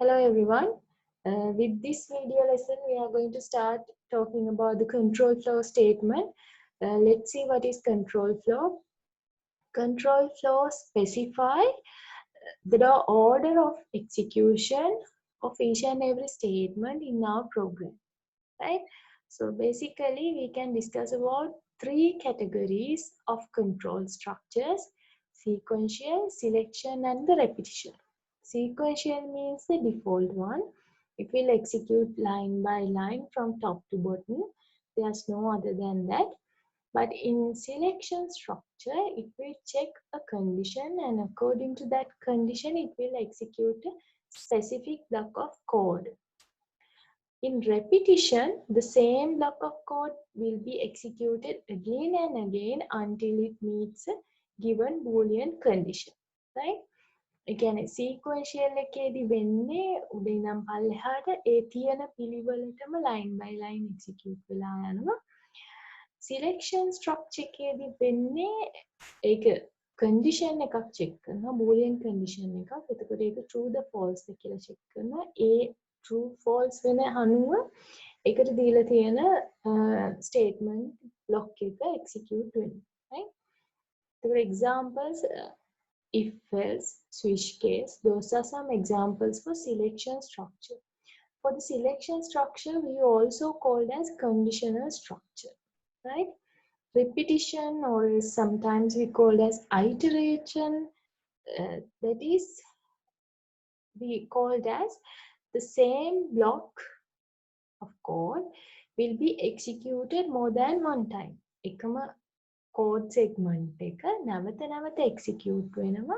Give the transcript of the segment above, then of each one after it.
Hello everyone. With this video lesson, we are going to start talking about the control flow statement. Let's see what is control flow. Control flow specify the order of execution of each and every statement in our program, right? So basically, we can discuss about three categories of control structures: sequential, selection, and the repetition. Sequential means the default one. It will execute line by line from top to bottom. There's no other than that. But in selection structure, it will check a condition, and according to that condition, it will execute a specific block of code. In repetition, the same block of code will be executed again and again until it meets a given Boolean condition, right? ඒ කියන්නේ sequential එකේදී වෙන්නේ උඩ ඉඳන් පල්ලෙහාට ඒ තියෙන පිළිවෙලටම line by line execute වෙලා යනවා. Selection structure එකේදී වෙන්නේ ඒක condition එකක් check කරනවා, boolean condition එකක්. එතකොට ඒක true the false කියලා check කරනවා. ඒ true false වෙන අනුව ඒකට දීලා තියෙන statement block එක execute වෙනවා, right? එතකොට examples if else, switch case, those are some examples for selection structure. For the selection structure, we also called as conditional structure, right? Repetition, or sometimes we call as iteration, that is we called as the same block of code will be executed more than one time. එකම code segment එක නැවත execute වෙනවා.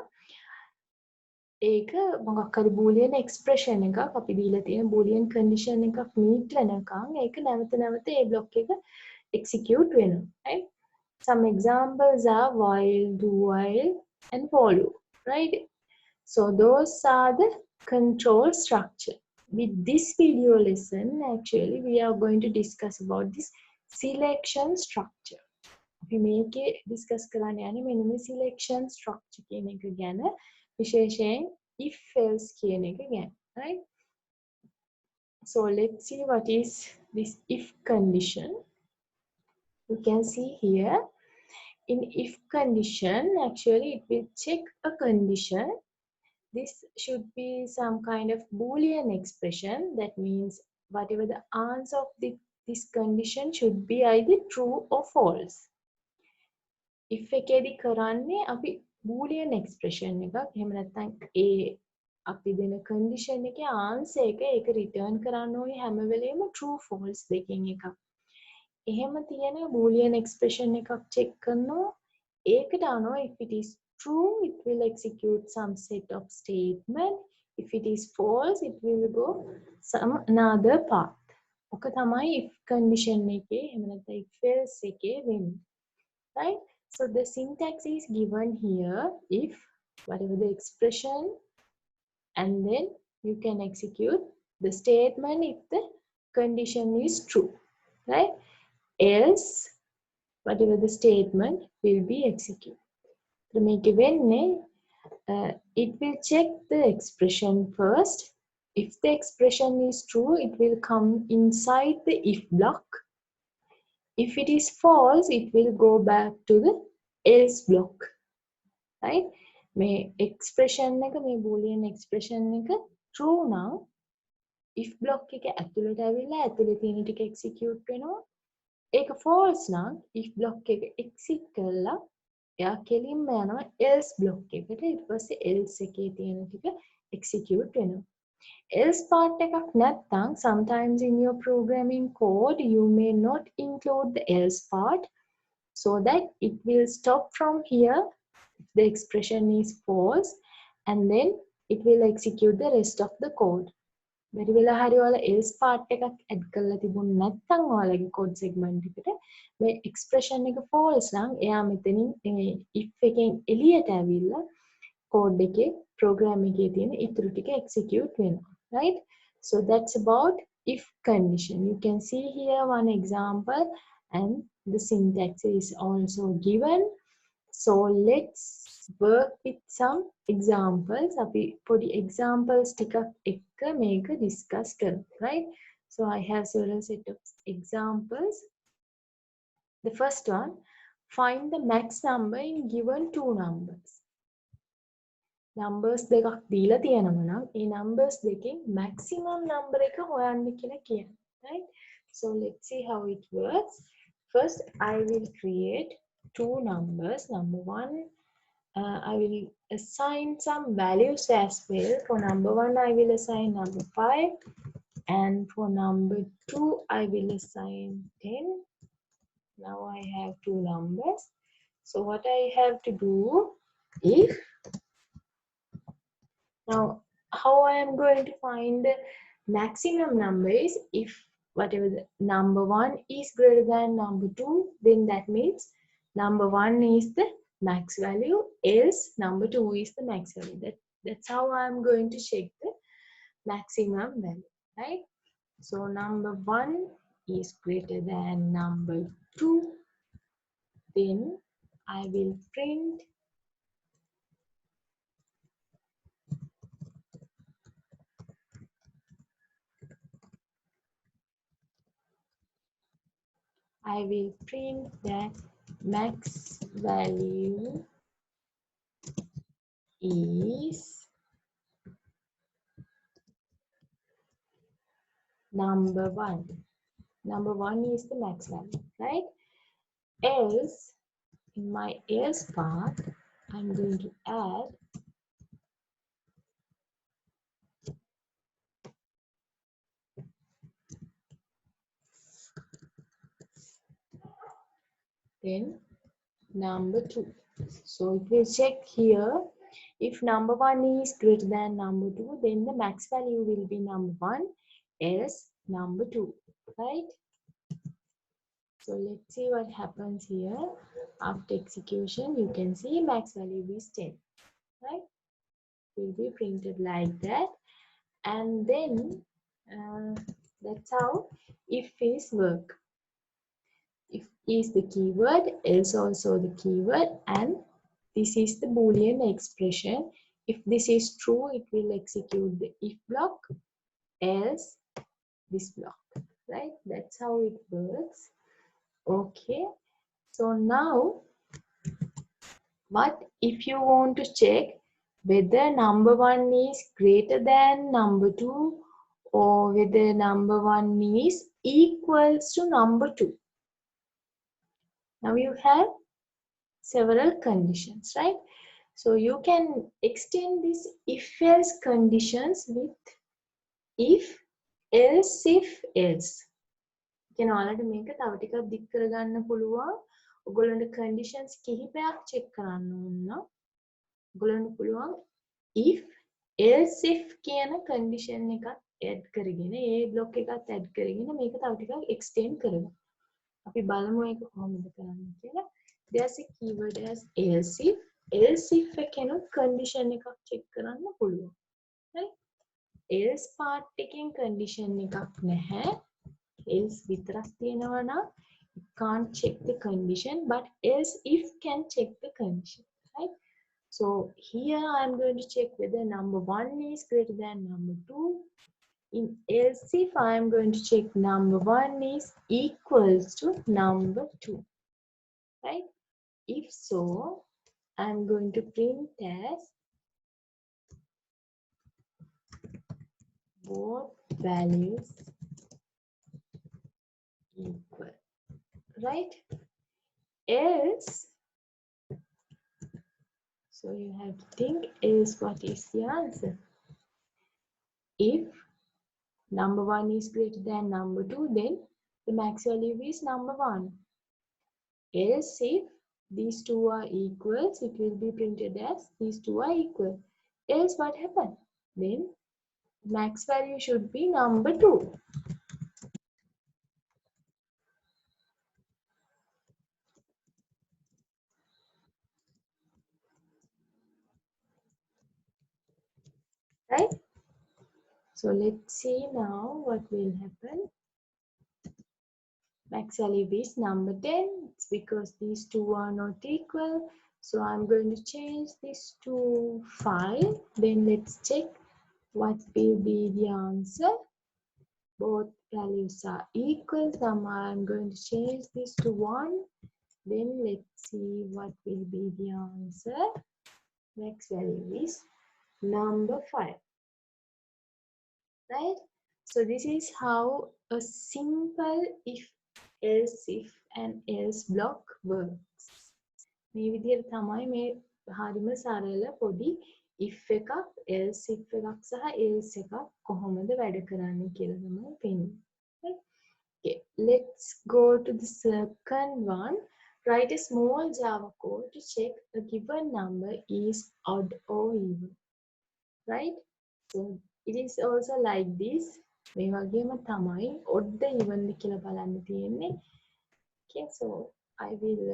ඒක මොකක් හරි boolean expression එකක් අපි දීලා තියෙන boolean condition එකක් meet වෙනකන් ඒක නැවත ඒ block එක execute වෙනවා, right? Some examples are while, do while, and for loop, right? So those are the control structure. With this video lesson, actually we are going to discuss about this selection structure. අපි මේකේ discuss කරන්න යන්නේ මෙන්න මේ selection structure කියන එක ගැන, විශේෂයෙන් if else කියන එක ගැන, right? So let's see what is this if condition. You can see here in if condition, actually it will check a condition. This should be some kind of Boolean expression. That means whatever the answer of this condition should be either true or false. If එකේදී කරන්නේ අපි Boolean expression එකක්, එහෙම නැත්නම් ඒ අපි දෙන condition එකේ answer එක ඒක return කරන්න ඕනේ හැම වෙලේම true false දෙකෙන් එකක්. එහෙම තියෙන Boolean expression එකක් check කරනවා. ඒකට අනුව if it is true, it will execute some set of statement. If it is false, it will go some another path. ඔක තමයි if condition එකේ, එහෙම නැත්නම් if else එකේ වෙන්නේ, right? So the syntax is given here. If whatever the expression, and then you can execute the statement if the condition is true, right? Else whatever the statement will be executed. So make it will check the expression first. If the expression is true, it will come inside the if block. If it is false, it will go back to the else block, right? මේ expression එක, මේ boolean expression එක true now, if block එක ඇතුළට ඇවිල්ලා ඇතුළේ තියෙන ටික execute වෙනවා. ඒක false නම් if block එක exit කරලා එයා කෙලින්ම යනවා else block එකට. ඊට පස්සේ else එකේ තියෙන ටික execute වෙනවා. Else part එකක් නැත්නම් sometimes in your programming code you may not include the else part, so that it will stop from here if the expression is false, and then it will execute the rest of the code. බැරි වෙලා හරි ඔයාලා else part එකක් add කරලා තිබුණ නැත්නම් ඔයාලගේ code segment එකට මේ expression එක false නම් එයා මෙතනින් if එකෙන් එළියට ඇවිල්ලා code එකේ program එකේ තියෙන ඉතුරු ටික execute වෙනවා, right? So that's about if condition. You can see here one example, and the syntax is also given. So let's work with some examples. අපි පොඩි examples ටිකක් එක්ක මේක discuss කරමු, right? So I have several set of examples. The first one, find the max number in given two numbers. Numbers දෙකක් දීලා තියෙනවා නම් ඒ numbers දෙකෙන් maximum number එක හොයන්න කියලා කියනවා, right? So let's see how it works. First, I will create two numbers. Number one, I will assign some values as well. For number one, I will assign number 5, and for number 2, I will assign 10. Now I have two numbers. So what I have to do, if now how I am going to find the maximum number is, if whatever the number 1 is greater than number 2, then that means number 1 is the max value, else number 2 is the max value. That's how I'm going to check the maximum value, right? So number 1 is greater than number 2, then I will print that max value is number 1. Number 1 is the max value, right? Else, in my else part, I'm going to add then number 2. So it will check here, if number 1 is greater than number 2, then the max value will be number 1, else number 2, right? So let's see what happens here. After execution, you can see max value is 10, right? Will be printed like that. And then that's how if is work. If is the keyword, else also the keyword, and this is the Boolean expression. If this is true, it will execute the if block, else this block, right? That's how it works. Okay, so now what if you want to check whether number 1 is greater than number 2 or whether number 1 is equals to number 2? Now you have several conditions, right? So you can extend this if-else conditions with if, else, if, else. කියන ඔයාලට මේක තව ටිකක් දික් කරගන්න පුළුවන්. ඔයගොල්ලන්ට conditions කිහිපයක් check කරන්න ඕන. ඔයගොල්ලන්ට පුළුවන් if, else, if කියන condition එකක් add කරගෙන ඒ block එකත් add කරගෙන මේක තව ටිකක් extend කරමු. අපි බලමු ඒක කොහොමද කරන්නේ කියලා. There's a keyword as else if. Else if එකනොත් condition එකක් check කරන්න පුළුවන්. right? else part එකෙන් condition එකක් නැහැ. else විතරක් තියෙනවා නම් it can't check the condition, but else if can check the condition, right? So here I'm going to check whether number 1 is greater than number 2. In else if I am going to check number 1 is equals to number 2, right? If so, I'm going to print as both values equal, right? Else, so you have to think, else what is the answer? If number 1 is greater than number 2, then the max value is number 1. Else if these two are equals, it will be printed as these two are equal. Else what happened? Then max value should be number 2. Right? So let's see now what will happen. Max value is number 10. It's because these two are not equal. So I'm going to change this to 5. Then let's check what will be the answer. Both values are equal. So I'm going to change this to 1. Then let's see what will be the answer. Next value is number 5. Right? So this is how a simple if, else if and else block works. මේ විදිහට තමයි මේ හරිම සරල පොඩි if එකක් else if එකක් සහ else එකක් කොහොමද වැඩ කරන්නේ කියලා තමයි පෙන්නන්නේ. Okay, let's go to the second one. Write a small Java code to check a given number is odd or even. Right? So it is also like this. මේ වගේම තමයි odd even කියලා බලන්න තියෙන්නේ. Okay, so I will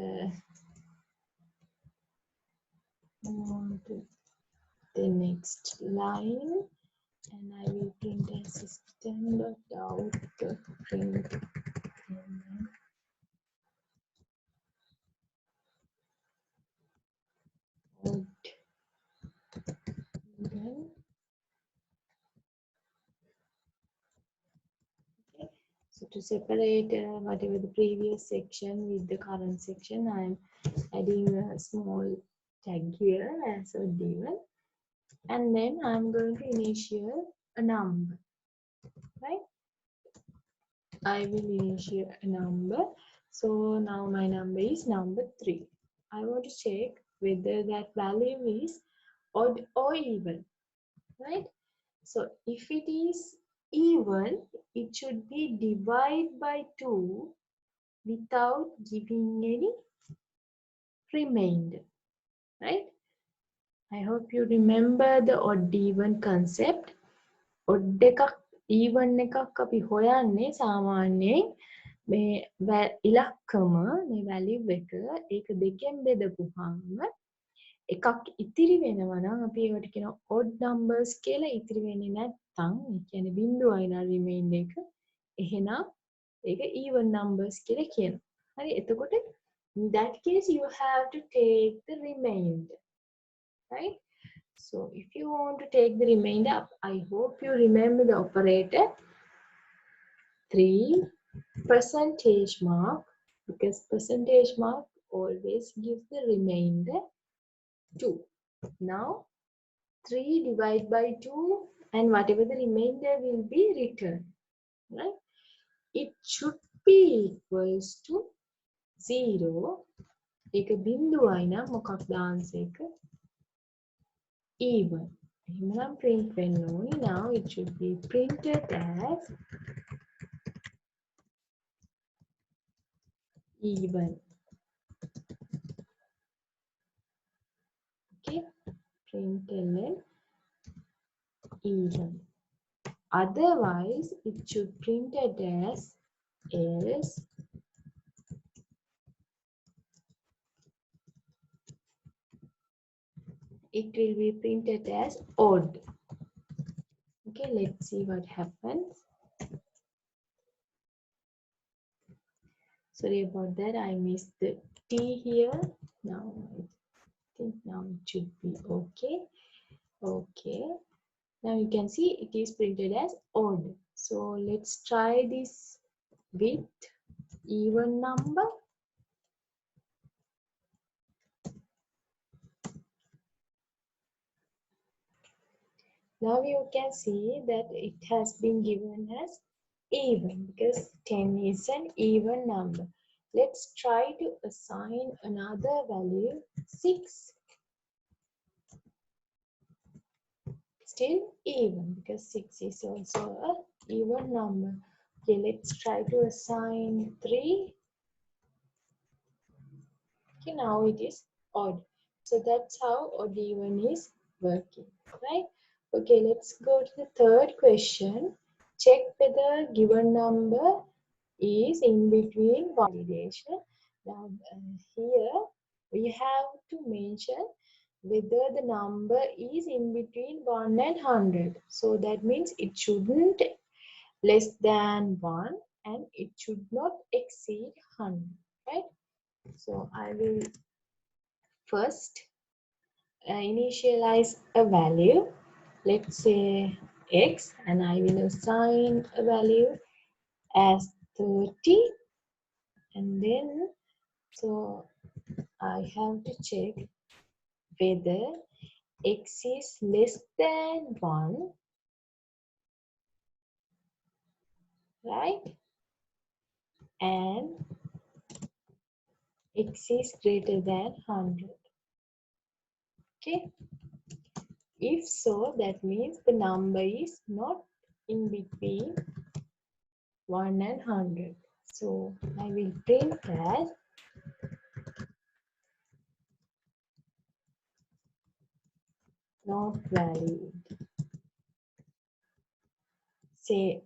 move on to the next line, and I will print as system.out print odd even. Okay. So to separate whatever the previous section with the current section, I am adding a small tag here as odd even, and then I'm going to initiate a number. Right? I will initiate a number. So now my number is number 3. I want to check whether that value is odd or even. Right? So if it is even, it should be divided by 2 without giving any remainder. Right? I hope you remember the odd even concept. Odd එකක් even එකක් අපි හොයන්නේ සාමාන්‍යයෙන් මේ ඉලක්කම මේ value එක ඒක දෙකෙන් බෙදපුවාම එකක් ඉතිරි වෙනවා නම් අපි ඒවට කියනවා odd numbers කියලා. ඉතිරි වෙන්නේ නැත්නම් ඒ කියන්නේ බිංදුවයි නා remainder එක එහෙනම් ඒක even numbers කියලා කියනවා. හරි එතකොට in that case you have to take the remainder. Right? So if you want to take the remainder up, I hope you remember the operator 3 percentage mark, because percentage mark always gives the remainder 2. Now 3 divided by 2 and whatever the remainder will be returned. Right? It should be equals to 0. ඒක බිංදුවයි නම් මොකක්ද answer එක? Even. එහෙනම් print වෙන්න ඕනේ. Now it should be printed as even. Okay, println even. Otherwise, it should printed as else. It will be printed as odd. Okay, let's see what happens. Sorry about that, I missed the T here. Now I think now it should be okay. Okay, now you can see it is printed as odd. So let's try this with even number. Now you can see that it has been given as even because 10 is an even number. Let's try to assign another value 6. Still even because 6 is also an even number. Okay, let's try to assign 3. Okay, now it is odd. So that's how odd even is working, right? Okay, let's go to the third question. Check whether given number is in between validation. Now here we have to mention whether the number is in between 1 and 100. So that means it shouldn't less than 1 and it should not exceed 100, right? So I will First, initialize a value, let's say x, and I will assign a value as 30, and then so I have to check whether x is less than 1, right, and x is greater than 100. Okay, if so, that means the number is not in between 1 and 100. So I will print that not valid. Say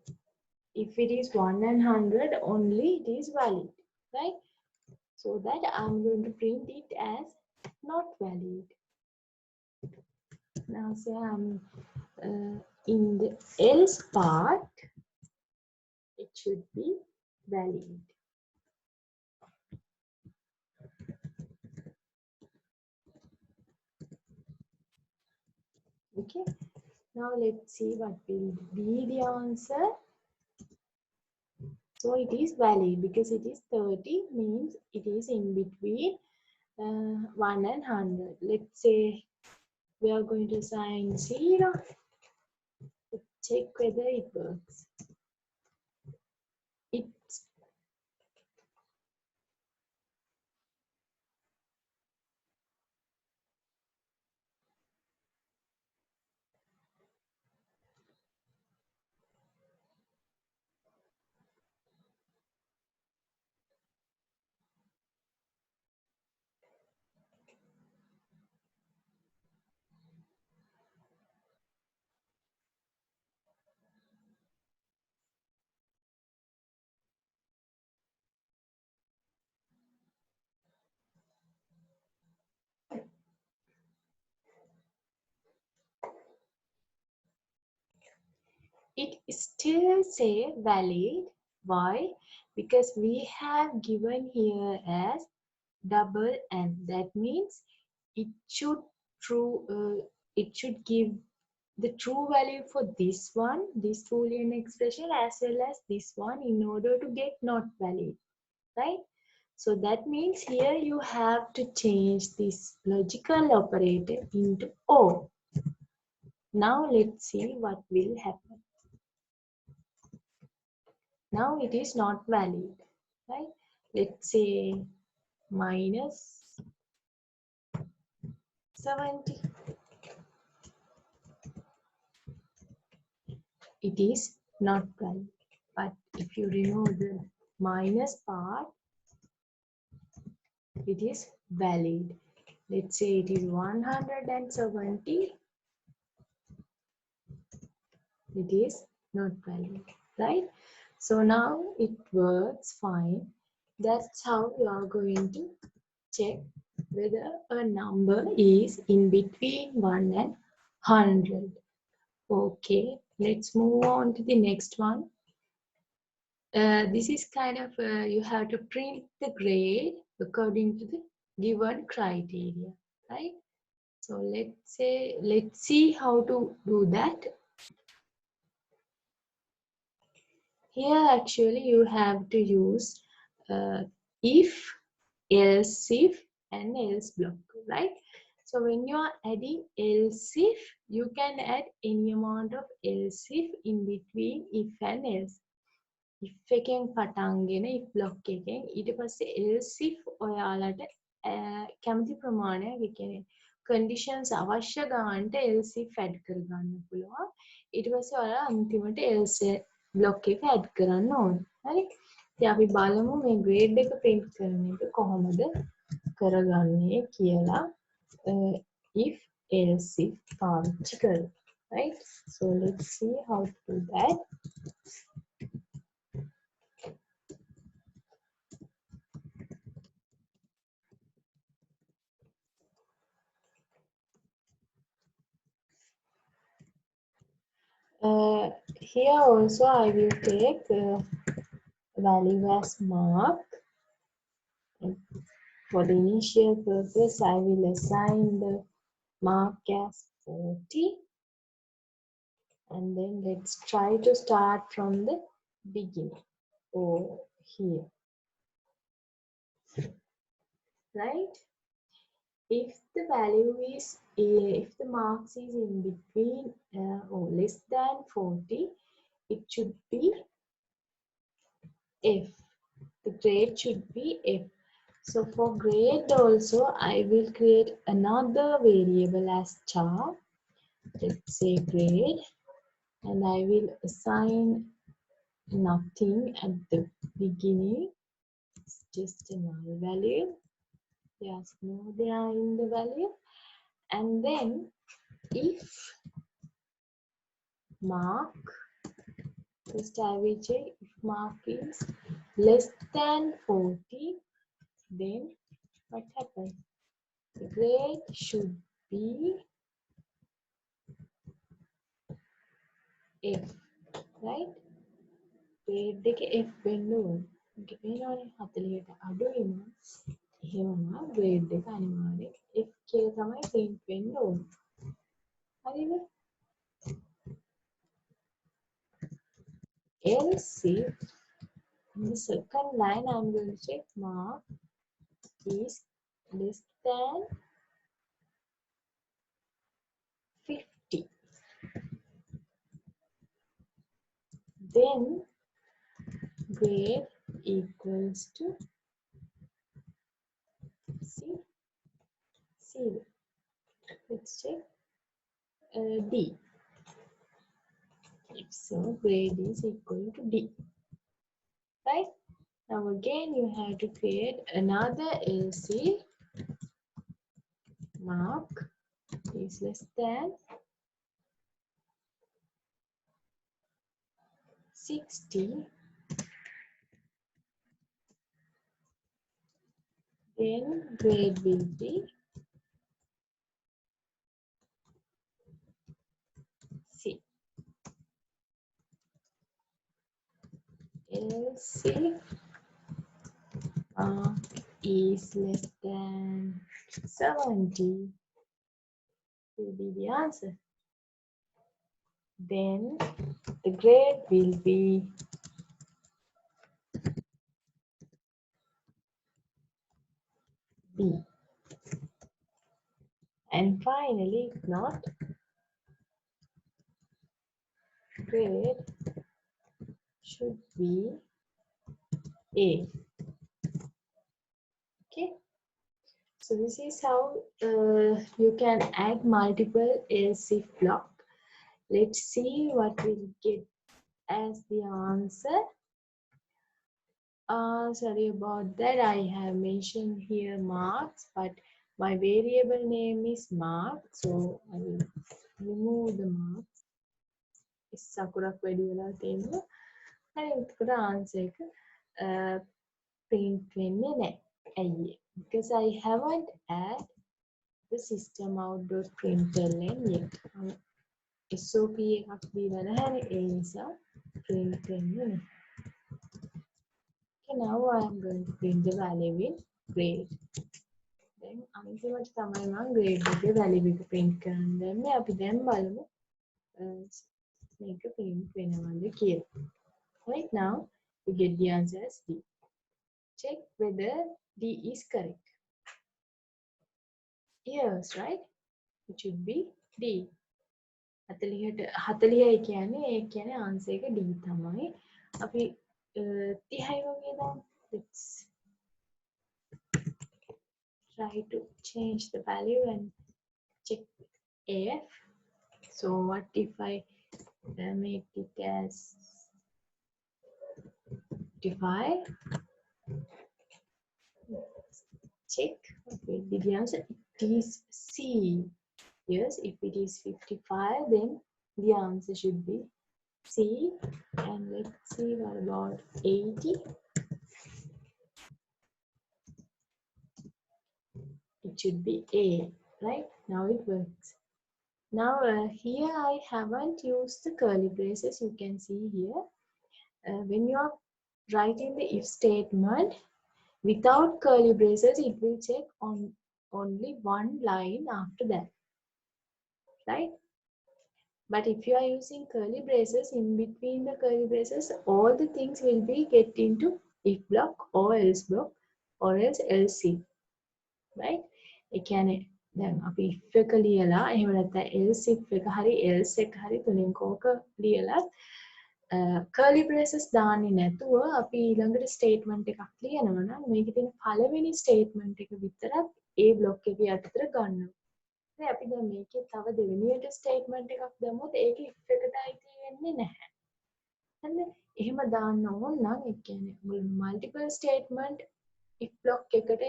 if it is 1 and 100 only, it is valid, right? So that I'm going to print it as not valid. Now say I'm in the else part, it should be valid. Okay, now let's see what will be the answer. So it is valid because it is 30, means it is in between 1 and 100. Let's say we are going to assign 0. Let's check whether it works. It's it still say valid. Why? Because we have given here as double n. That means it should it should give the true value for this one, this Boolean expression, as well as this one in order to get not valid, right? So that means here you have to change this logical operator into O. Now let's see what will happen. Now it is not valid, right? Let's say minus 70. It is not valid. But if you remove the minus part, it is valid. Let's say it is 170. It is not valid, right? So now it works fine. That's how you are going to check whether a number is in between 1 and 100. Okay, let's move on to the next one. This is kind of, you have to print the grade according to the given criteria, right? So let's see how to do that. Here actually you have to use if, else if, and else block, right? So when you are adding else if, you can add any amount of else if in between if and else. if එකෙන් පටන්ගෙන if block එකෙන් ඊට පස්සේ else if ඔයාලට කැමති ප්‍රමාණයක් ඒ කියන්නේ conditions අවශ්‍ය ගන්නට else if add කරගන්න පුළුවන්. ඊට පස්සේ ඔයාලා අන්තිමට else block එක add කරන්න ඕනේ. හරි? ඉතින් අපි බලමු මේ grade එක print කරන එක කොහොමද කරගන්නේ කියලා if else if පාවිච්චි කරලා. Right? So let's see how to do that. Here also I will take value as mark. For the initial purpose, I will assign the mark as 40. And then let's try to start from the beginning or here, right? If the value is, if the marks is in between or less than 40, it should be F. The grade should be F. So for grade also, I will create another variable as char. Let's say grade, and I will assign nothing at the beginning. It's just a null value. There's no there in the value. And then if mark, first I will check if mark is less than 40, then what happens? The grade should be F, right? grade එක F වෙන්න ඕන. මේක පේනවනේ 40ට අඩු වෙනවා. එහෙමනම් grade එක අනිවාර්යෙන් F කියලා තමයි print වෙන්න ඕන. හරිද? else if in the second line I'm going to check mark is less than 50. Then grade equals to C. Let's check D. If so, grade is equal to D. Right? Now again you have to create another else if mark is less than 60, then grade will be C. Else if mark is less than 70 will be the answer. Then the grade will be B. And finally, if not, grade should be A. Okay. So this is how you can add multiple else if block. Let's see what we'll get as the answer. Sorry about that. I have mentioned here marks, but my variable name is mark, so I will remove the marks. ඉස්සකුරක් වැඩි වෙලා තියෙනවා. හරි එතකොට answer එක print වෙන්නේ නැහැ. ඇයි? Because I haven't add the system out.println yet. SOP එකක් දීලා නැහැ. ඒ නිසා print වෙන්නේ නැහැ. Okay, now I am going to print the value in grade. Then අන්තිමට තමයි මම grade එකේ value එක print කරන්න දැම්මේ. අපි දැන් බලමු මේක print වෙනවද කියලා. Right now you get the answer as D. Check whether D is correct. Yes, right? It should be D. 40යි කියන්නේ ඒ කියන්නේ answer එක D තමයි. අපි 30යි වගේ දාමු. Let's try to change the value and check F. So what if I make it as 55? Check what will be the answer. It is C. Yes, if it is 55, then the answer should be C. And let's see what about 80. It should be A, right? Now it works. Now here I haven't used the curly braces. You can see here when you are writing the if statement, Without curly braces, it will check on only one line after that, right? But if you are using curly braces, in between the curly braces, all the things will be get into if block or else block or else else if, right? ඒ කියන්නේ දැන් අපි if එක ලියලා එහෙම නැත්නම් else if එක හරි else එක හරි තුنين කෝක ලියලා curly braces දාන්නේ නැතුව අපි ඊළඟට statement එකක් ලියනවා නම් මේකේ තියෙන පළවෙනි statement එක විතරක් ඒ block එකේ යටතට ගන්නවා. හරි අපි දැන් මේකේ තව දෙවෙනියට statement එකක් දැම්මොත් ඒක if එකට අයිති වෙන්නේ නැහැ. හරිද? එහෙම දාන්න ඕන නම් ඒ කියන්නේ multiple statement if block එකට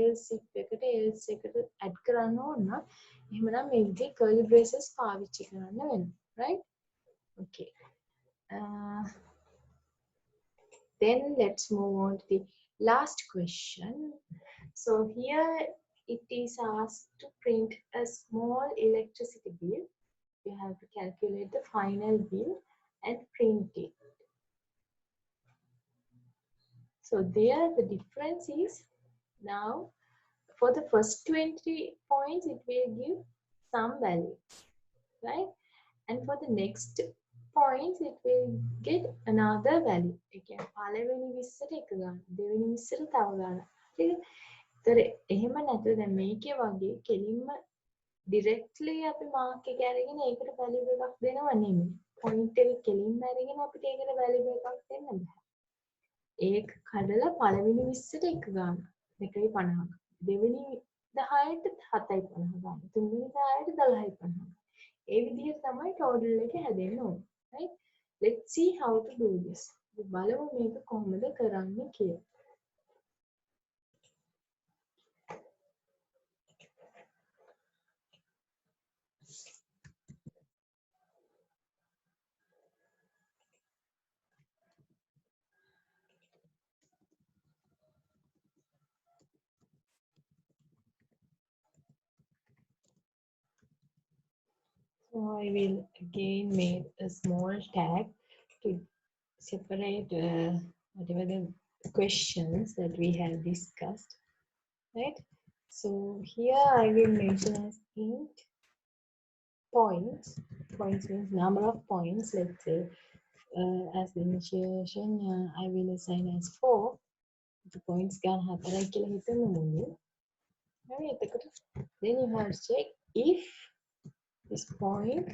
else if එකට else එකට add කරන්න ඕන නම් එහෙමනම් මේ විදිහේ curly braces පාවිච්චි කරන්න වෙනවා. right? okay. Then let's move on to the last question. So here it is asked to print a small electricity bill. You have to calculate the final bill and print it. So there the difference is now for the first 20 points it will give some value, right? And for the next points it will get another value. Again, පළවෙනි 20ට එක ගන්න, දෙවෙනි 20ට තව ගන්න. හරිද? ඒතර එහෙම නැත්නම් දැන් මේකේ වගේ කෙලින්ම directly අපි mark එක අරගෙන ඒකට value එකක් දෙනව නෙමෙයි. point එක කෙලින්ම අරගෙන අපිට ඒකට value එකක් දෙන්න බෑ. ඒක කඩලා පළවෙනි 20ට එක ගන්න. 2.50. දෙවෙනි 10ට 7.50 ගන්න. තුන්වෙනි 10ට 10.50. ඒ විදිහට තමයි total එක හැදෙන්න ඕනේ. right? Let's see how to do this. බලමු මේක කොහොමද කරන්නේ කියලා. So I will again make a small tag to separate whatever the questions that we have discussed, right? So here I will mention as int points. Points means number of points. Let's say as the initiation I will assign as 4. The points can happen like then you have to check if this point,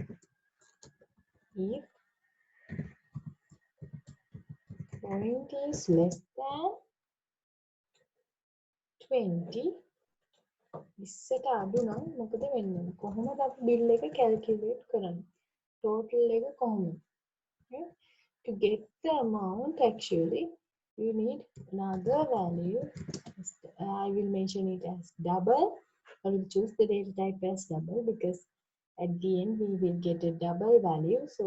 if point is less than 20, ඉස්සට අඩු නම් මොකද වෙන්නේ? කොහොමද අපි bill එක calculate කරන්නේ? Total එක කොහොමද? Okay? To get the amount actually you need another value. I will mention it as double. I will choose the data type as double because at the end we will get a double value. So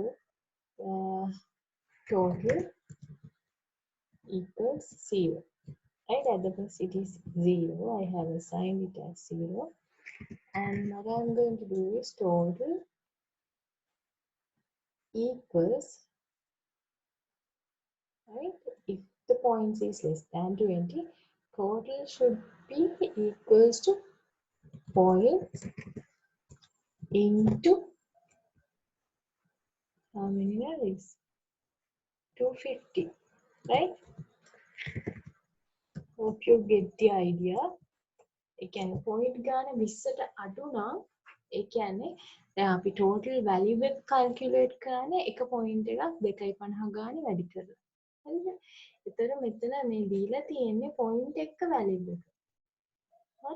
total equals 0. Right, otherwise it is 0. I have assigned it as 0. And what I'm going to do is total equals, right? If the points is less than 20, total should be equals to points into how many values? 250, right? Hope you get the idea. ඒ කියන්නේ point ගාන 20ට අඩු නම් ඒ කියන්නේ දැන් අපි total value එක calculate කරන්නේ එක point එකක් 2.50 ගානේ වැඩි කරලා. හරිද? ඒතර මෙතන මේ දීලා තියෙන්නේ point එක value එක. හරි?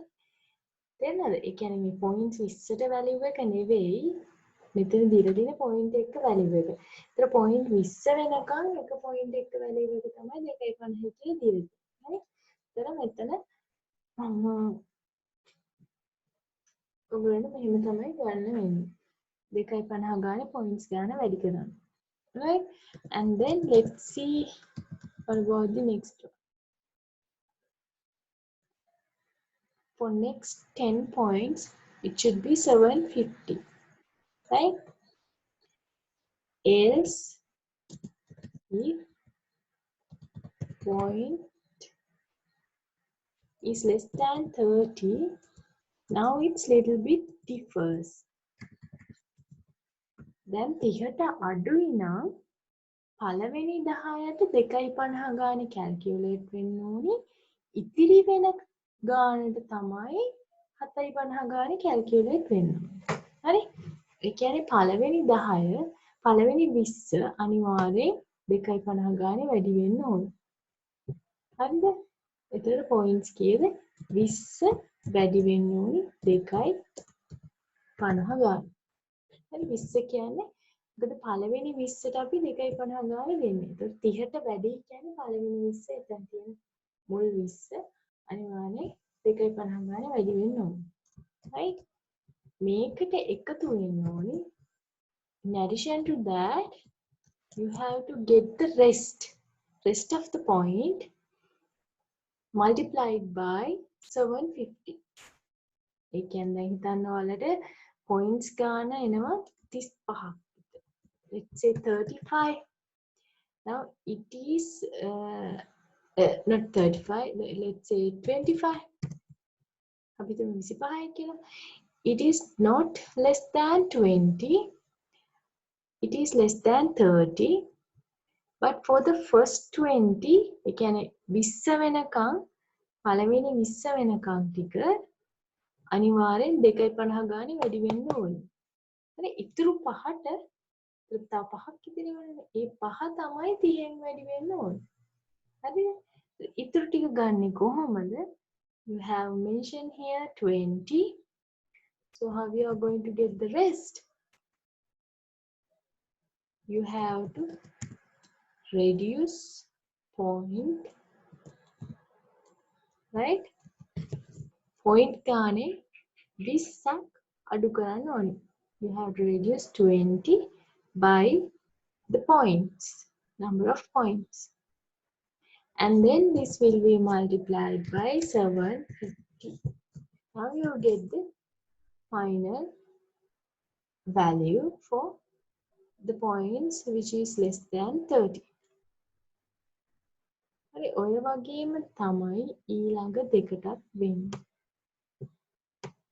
තේරෙනවද? ඒ කියන්නේ මේ point 20ට value එක නෙවෙයි මෙතන දීලා තියෙන point එක value එක. ඒතර point 20 වෙනකන් එක point එක value එක තමයි 2.50 කියලා දීලා තියෙන්නේ. හරි? ඒතර මෙතන ඔයගොල්ලන්ට මෙහෙම තමයි ගන්න වෙන්නේ. 2.50 ගානේ points ගාන වැඩි කරන්න. Right? And then let's see what about the next one. For next 10 points, it should be 750. Right? Else if point is less than 30. Now it's little bit differs. Then 30ට අඩුයි නම් පළවෙනි 10ට 2.50 ගානේ කැල්කියුලේට් වෙන්න ඕනි. ඉතිරි වෙන ගානට තමයි 7.50 ගානේ කැල්කියුලේට් වෙන්න ඕනි. හරි? ඒ කියන්නේ පළවෙනි 10 පළවෙනි 20 අනිවාර්යෙන් 2.50 ගානේ වැඩි වෙන්න ඕනි. හරිද? එතකොට පොයින්ට්ස් කීයද? 20 වැඩි වෙන්න ඕනි 2.50 ගානේ. හරි 20 කියන්නේ මොකද පළවෙනි 20ට අපි 2.50 ගානේ දෙන්නේ. ඒතකොට 30ට වැඩි කියන්නේ පළවෙනි 20 එතන තියෙන මුල් 20 අනිවාර්යෙන් 2.50 ගානේ වැඩි වෙන්න ඕනේ. right? මේකට එකතු වෙන්න ඕනේ. In addition to that, you have to get the rest of the point multiplied by 750. ඒ කියන්නේ හිතන්න ඔයාලට points ගාන එනවා 35ක්. Let's say 35. Now it is not 35, let's say 25. අපි තුමු 25යි කියලා. It is not less than 20. It is less than 30. But for the first 20, ඒ කියන්නේ 20 වෙනකන් පළවෙනි 20 වෙනකන් ටික අනිවාර්යෙන් 2.50 ගානේ වැඩි වෙන්න ඕනේ. හරි ඉතුරු පහට තව පහක් ඉතිරි වෙනනේ. ඒ පහ තමයි 30න් වැඩි වෙන්න ඕනේ. හරිද? ඉතුරු ටික ගන්නෙ කොහොමද? You have mentioned here 20. So how you are going to get the rest? You have to reduce point, right? Point ගානේ 20ක් අඩු කරන්න ඕනේ. You have to reduce 20 by the points, number of points. And then this will be multiplied by 750. Now you get the final value for the points which is less than 30. හරි ඔය වගේම තමයි ඊළඟ දෙකටත් වෙන්නේ.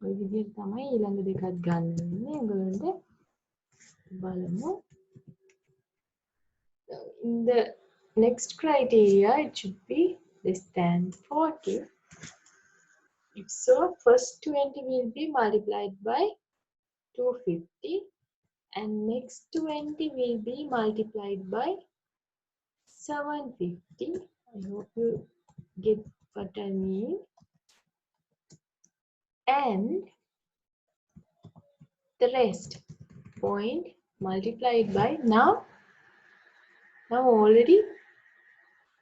ඔය විදිහට තමයි ඊළඟ දෙකත් ගන්න වෙන්නේ. ඔයගොල්ලන්ට බලමු. In the next criteria, it should be less than 40. If so, first 20 will be multiplied by 250 and next 20 will be multiplied by 750. I hope you get what I mean. And the rest point multiplied by now already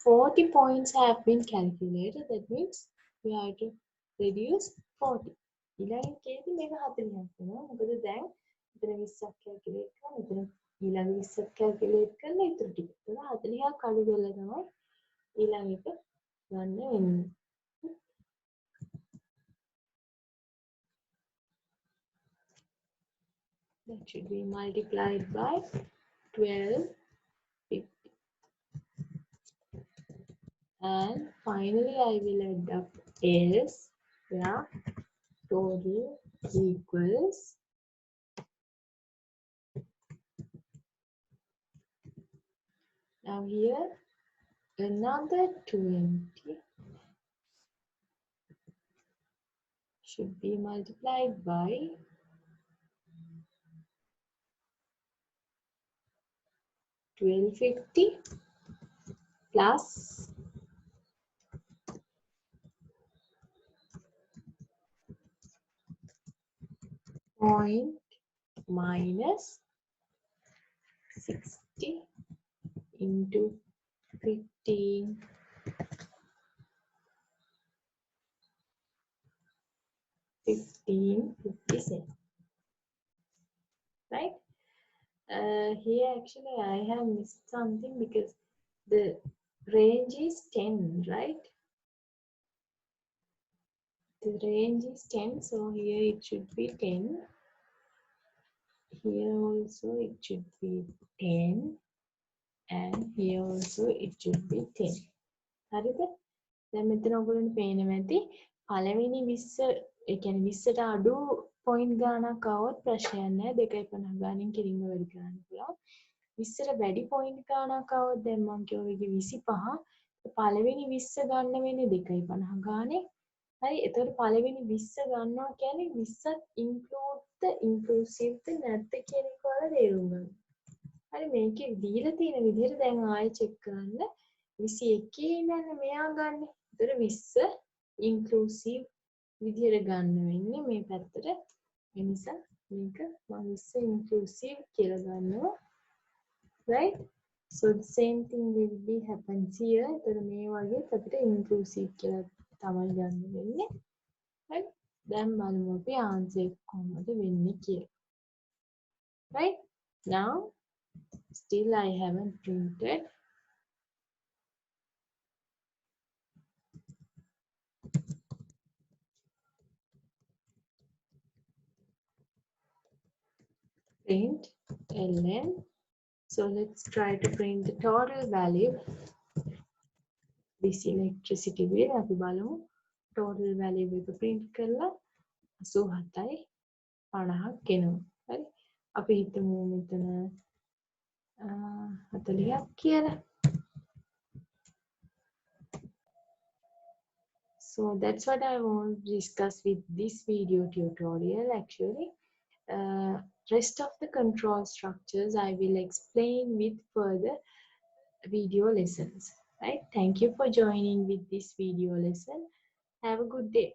40 points have been calculated. That means we have to reduce 40. ඊළඟ කේදී මේක 40ක් වෙනවා. මොකද දැන් මෙතන 20ක් calculate කරා. මෙතන ඊළඟ 20ක් calculate කරලා ඉතුරු ටික. ඒක 40ක් අඩු කරලා තමයි ඊළඟ එක ගන්න වෙන්නේ. That should be multiplied by 1250. And finally I will add up else where total equals now here another 20 should be multiplied by 1250 plus point minus 60 into 15 50 cents. Right? Here actually I have missed something because the range is 10, right? The range is 10, so here it should be 10. Here also it should be 10. And here also it should be 10. හරිද? දැන් මෙතන ඔයගොල්ලන්ට පේනවා ඇති පළවෙනි 20 ඒ කියන්නේ 20ට අඩු point ගාණක් આવොත් ප්‍රශ්නයක් නැහැ 2.50 ගාණින් කිරින්ග වැඩි කරන්න පුළුවන් 20ට වැඩි පොයින්ට් ගාණක් આવොත් දැන් මම කියවගේ 25 පළවෙනි 20 ගන්න වෙන්නේ 2.50 ගානේ හරි එතකොට පළවෙනි 20 ගන්නවා කියන්නේ 20ත් include the inclusive ද නැද්ද කියන එක ඔයාලා තේරුම් ගන්න. හරි මේකේ දීලා තියෙන විදිහට දැන් ආයෙ චෙක් කරන්න 21 ඉඳන් මෙයා ගන්න. ඒතර 20 inclusive විදිහට ගන්න වෙන්නේ මේ පැත්තට. ඒ නිසා මේක මම 20 inclusive කියලා ගන්නවා. Right? So the same thing will be happens here. ඒතර මේ වගේ අපිට inclusive කියලා තමයි ගන්න වෙන්නේ. Right? දැන් බලමු අපි answer එක කොහොමද වෙන්නේ කියලා. Right? Now still I haven't printed. Print ln. So let's try to print the total value. This electricity bill අපි බලමු total value එක print කරලා 87යි 50ක් එනවා. හරි. අපි හිතමු මෙතන 40ක් කියලා. So that's what I want to discuss with this video tutorial actually. Rest of the control structures I will explain with further video lessons. Right? Thank you for joining with this video lesson. Have a good day.